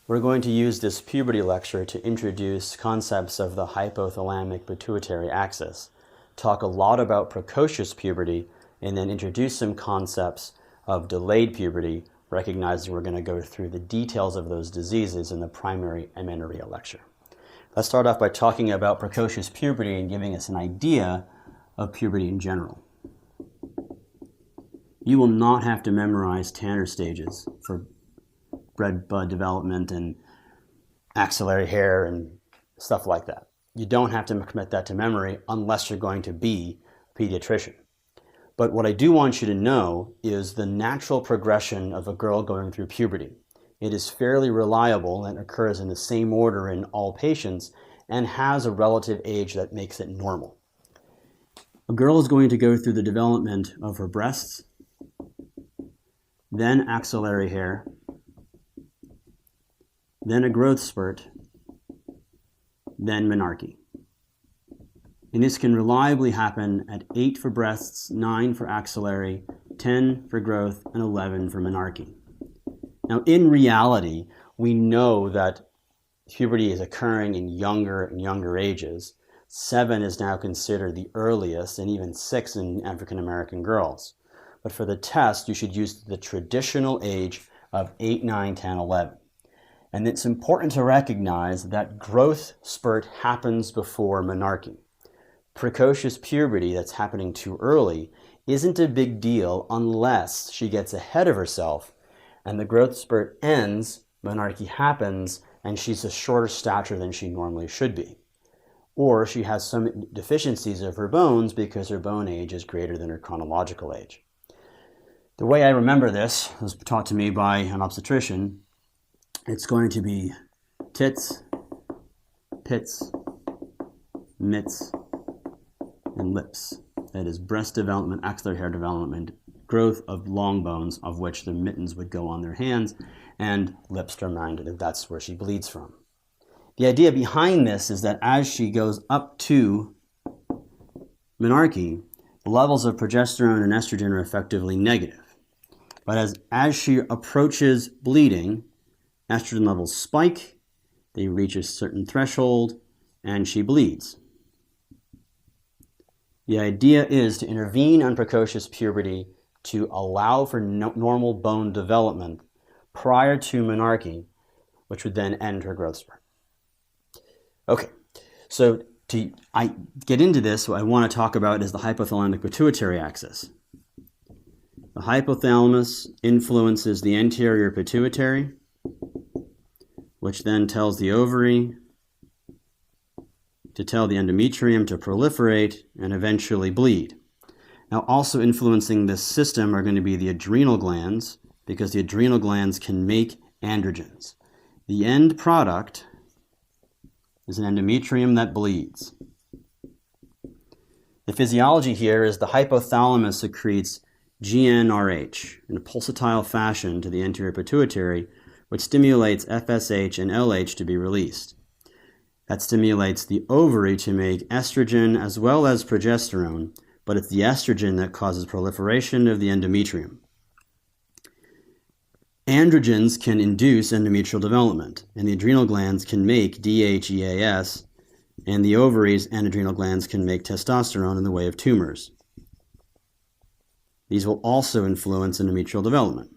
We're going to use this puberty lecture to introduce concepts of the hypothalamic pituitary axis, talk a lot about precocious puberty, and then introduce some concepts of delayed puberty, recognizing we're going to go through the details of those diseases in the primary amenorrhea lecture. Let's start off by talking about precocious puberty and giving us an idea of puberty in general. You will not have to memorize Tanner stages for red bud development and axillary hair and stuff like that. You don't have to commit that to memory unless you're going to be a pediatrician. But what I do want you to know is the natural progression of a girl going through puberty. It is fairly reliable and occurs in the same order in all patients and has a relative age that makes it normal. A girl is going to go through the development of her breasts, then axillary hair, then a growth spurt, then menarche. And this can reliably happen at 8 for breasts, 9 for axillary, 10 for growth, and 11 for menarche. Now, in reality, we know that puberty is occurring in younger and younger ages. 7 is now considered the earliest, and even 6 in African American girls. But for the test, you should use the traditional age of 8, 9, 10, 11. And it's important to recognize that growth spurt happens before menarche. Precocious puberty that's happening too early isn't a big deal unless she gets ahead of herself and the growth spurt ends, menarche happens, and she's a shorter stature than she normally should be. Or she has some deficiencies of her bones because her bone age is greater than her chronological age. The way I remember this was taught to me by an obstetrician. It's going to be tits, pits, mitts, and lips. That is breast development, axillary hair development, growth of long bones, of which the mittens would go on their hands, and lips to remind her that's where she bleeds from. The idea behind this is that as she goes up to menarche, the levels of progesterone and estrogen are effectively negative. But as she approaches bleeding, estrogen levels spike, they reach a certain threshold, and she bleeds. The idea is to intervene on precocious puberty to allow for normal bone development prior to menarche, which would then end her growth spurt. Okay, so to get into this, what I want to talk about is the hypothalamic pituitary axis. The hypothalamus influences the anterior pituitary, which then tells the ovary to tell the endometrium to proliferate and eventually bleed. Now, also influencing this system are going to be the adrenal glands, because the adrenal glands can make androgens. The end product is an endometrium that bleeds. The physiology here is the hypothalamus secretes GnRH in a pulsatile fashion to the anterior pituitary, which stimulates FSH and LH to be released. That stimulates the ovary to make estrogen as well as progesterone, but it's the estrogen that causes proliferation of the endometrium. Androgens can induce endometrial development, and the adrenal glands can make DHEAS, and the ovaries and adrenal glands can make testosterone in the way of tumors. These will also influence endometrial development.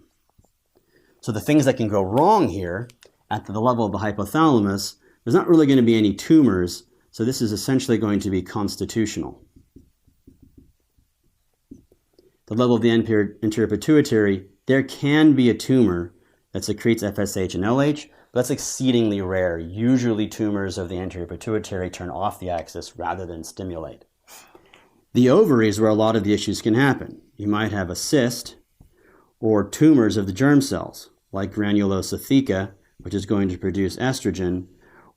So the things that can go wrong here at the level of the hypothalamus, there's not really going to be any tumors, so this is essentially going to be constitutional. The level of the anterior pituitary, there can be a tumor that secretes FSH and LH, but that's exceedingly rare. Usually tumors of the anterior pituitary turn off the axis rather than stimulate. The ovaries where a lot of the issues can happen. You might have a cyst or tumors of the germ cells, like granulosa theca, which is going to produce estrogen,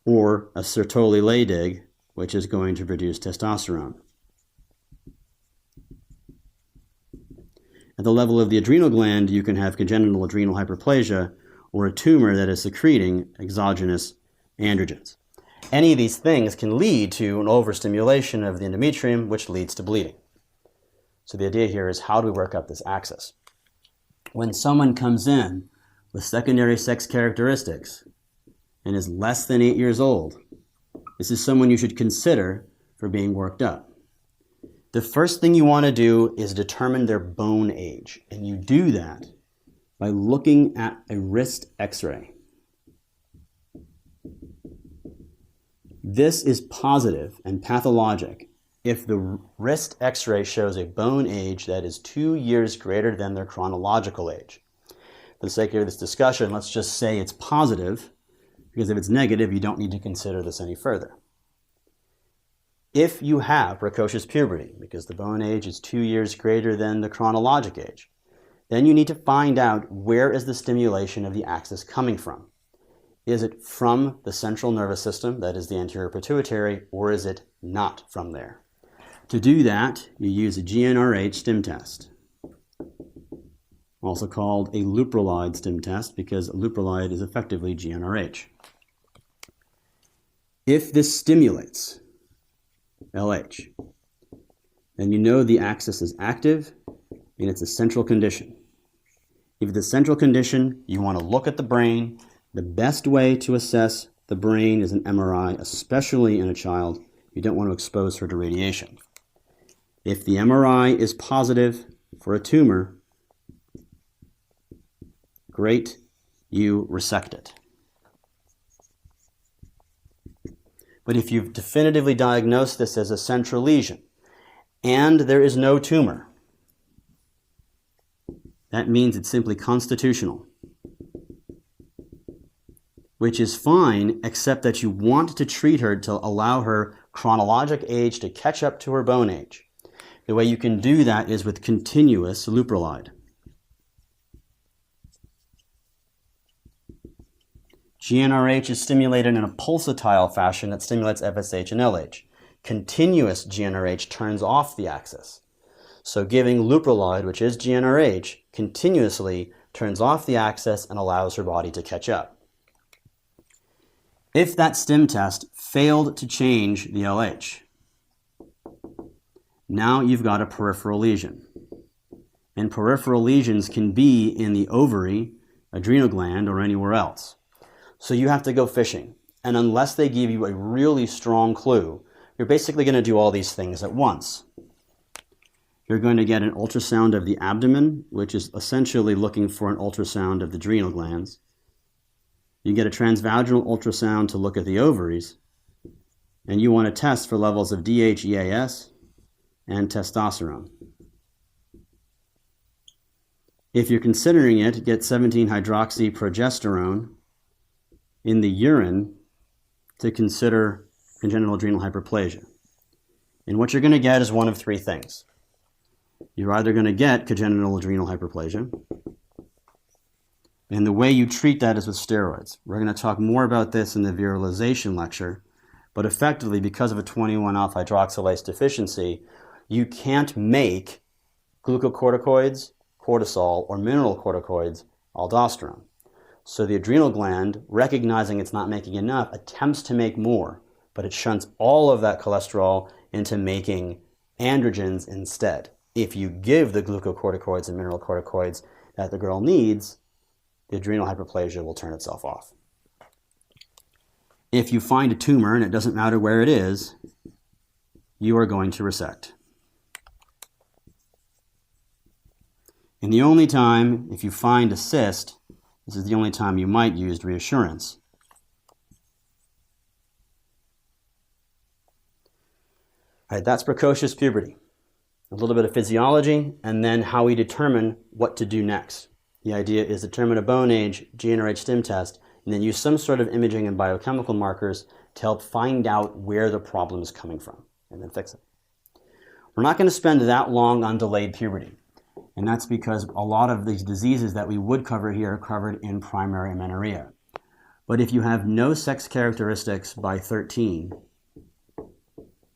or a Sertoli-Leydig, which is going to produce testosterone. At the level of the adrenal gland, you can have congenital adrenal hyperplasia or a tumor that is secreting exogenous androgens. Any of these things can lead to an overstimulation of the endometrium, which leads to bleeding. So the idea here is, how do we work up this axis? When someone comes in with secondary sex characteristics, and is less than 8 years old, this is someone you should consider for being worked up. The first thing you want to do is determine their bone age, and you do that by looking at a wrist x-ray. This is positive and pathologic if the wrist x-ray shows a bone age that is 2 years greater than their chronological age. For the sake of this discussion, let's just say it's positive, because if it's negative, you don't need to consider this any further. If you have precocious puberty, because the bone age is 2 years greater than the chronologic age, then you need to find out where is the stimulation of the axis coming from. Is it from the central nervous system, that is the anterior pituitary, or is it not from there? To do that, you use a GnRH stim test, also called a leuprolide stim test, because leuprolide is effectively GnRH. If this stimulates LH, then you know the axis is active and it's a central condition. If it's a central condition, you want to look at the brain. The best way to assess the brain is an MRI, especially in a child. You don't want to expose her to radiation. If the MRI is positive for a tumor, great, you resect it. But if you've definitively diagnosed this as a central lesion and there is no tumor, that means it's simply constitutional, which is fine, except that you want to treat her to allow her chronologic age to catch up to her bone age. The way you can do that is with continuous leuprolide. GnRH is stimulated in a pulsatile fashion that stimulates FSH and LH. Continuous GnRH turns off the axis. So giving leuprolide, which is GnRH, continuously turns off the axis and allows her body to catch up. If that stim test failed to change the LH, now you've got a peripheral lesion. And peripheral lesions can be in the ovary, adrenal gland, or anywhere else. So you have to go fishing. And unless they give you a really strong clue, you're basically going to do all these things at once. You're going to get an ultrasound of the abdomen, which is essentially looking for an ultrasound of the adrenal glands. You get a transvaginal ultrasound to look at the ovaries. And you want to test for levels of DHEAS and testosterone. If you're considering it, get 17-hydroxyprogesterone in the urine to consider congenital adrenal hyperplasia. And what you're going to get is one of three things. You're either going to get congenital adrenal hyperplasia, and the way you treat that is with steroids. We're going to talk more about this in the virilization lecture, but effectively, because of a 21-alpha-hydroxylase deficiency, you can't make glucocorticoids, cortisol, or mineralocorticoids aldosterone. So the adrenal gland, recognizing it's not making enough, attempts to make more, but it shunts all of that cholesterol into making androgens instead. If you give the glucocorticoids and mineralocorticoids that the girl needs, the adrenal hyperplasia will turn itself off. If you find a tumor, and it doesn't matter where it is, you are going to resect. And the only time, if you find a cyst, this is the only time you might use reassurance. All right, that's precocious puberty. A little bit of physiology, and then how we determine what to do next. The idea is determine a bone age, GnRH stim test, and then use some sort of imaging and biochemical markers to help find out where the problem is coming from, and then fix it. We're not going to spend that long on delayed puberty. And that's because a lot of these diseases that we would cover here are covered in primary amenorrhea. But if you have no sex characteristics by 13,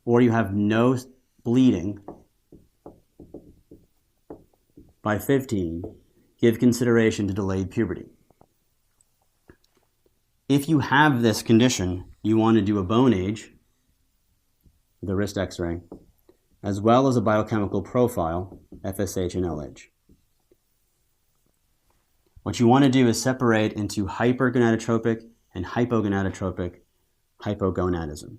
or you have no bleeding by 15, give consideration to delayed puberty. If you have this condition, you want to do a bone age, the wrist x-ray, as well as a biochemical profile, FSH and LH. What you want to do is separate into hypergonadotropic and hypogonadotropic hypogonadism.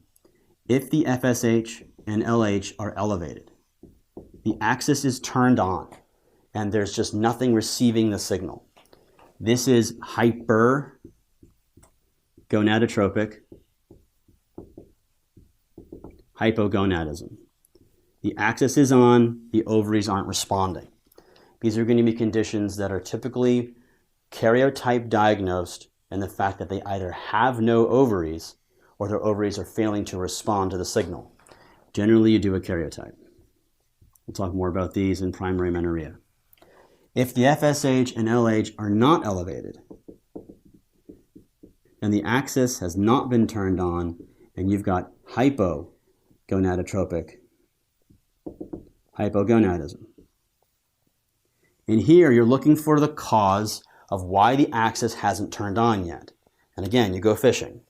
If the FSH and LH are elevated, the axis is turned on, and there's just nothing receiving the signal. This is hypergonadotropic hypogonadism. The axis is on, the ovaries aren't responding. These are going to be conditions that are typically karyotype diagnosed, and the fact that they either have no ovaries or their ovaries are failing to respond to the signal. Generally, you do a karyotype. We'll talk more about these in primary amenorrhea. If the FSH and LH are not elevated, and the axis has not been turned on, and you've got hypogonadotropic hypogonadism. In here, you're looking for the cause of why the axis hasn't turned on yet. And again, you go fishing.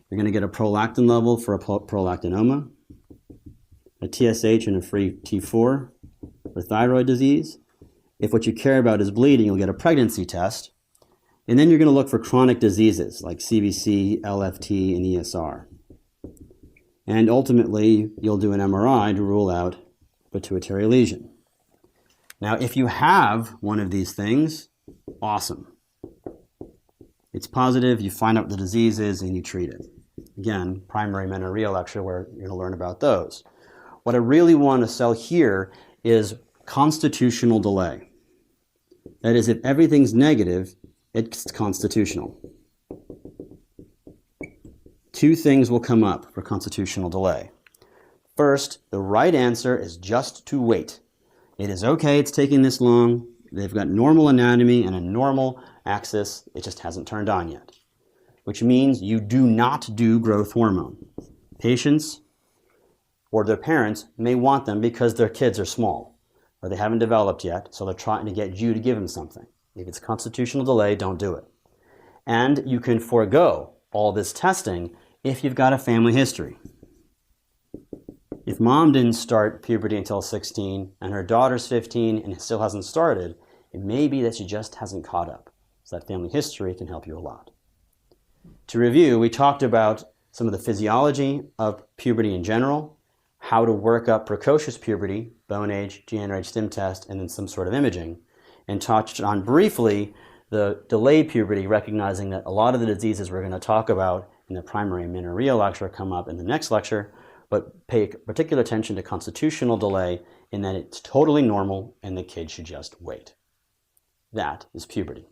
You're going to get a prolactin level for a prolactinoma, a TSH and a free T4 for thyroid disease. If what you care about is bleeding, you'll get a pregnancy test. And then you're going to look for chronic diseases like CBC, LFT, and ESR. And ultimately, you'll do an MRI to rule out pituitary lesion. Now, if you have one of these things, awesome. It's positive, you find out what the disease is, and you treat it. Again, primary amenorrhea lecture where you're going to learn about those. What I really want to sell here is constitutional delay. That is, if everything's negative, it's constitutional. Two things will come up for constitutional delay. First, the right answer is just to wait. It is okay, it's taking this long. They've got normal anatomy and a normal axis. It just hasn't turned on yet, which means you do not do growth hormone. Patients or their parents may want them because their kids are small or they haven't developed yet, so they're trying to get you to give them something. If it's constitutional delay, don't do it. And you can forego all this testing if you've got a family history. If mom didn't start puberty until 16 and her daughter's 15 and still hasn't started, it may be that she just hasn't caught up. So that family history can help you a lot. To review, we talked about some of the physiology of puberty in general, how to work up precocious puberty, bone age, GnRH stim test, and then some sort of imaging, and touched on briefly the delayed puberty, recognizing that a lot of the diseases we're going to talk about in the primary amenorrhea lecture come up in the next lecture, but pay particular attention to constitutional delay in that it's totally normal and the kid should just wait. That is puberty.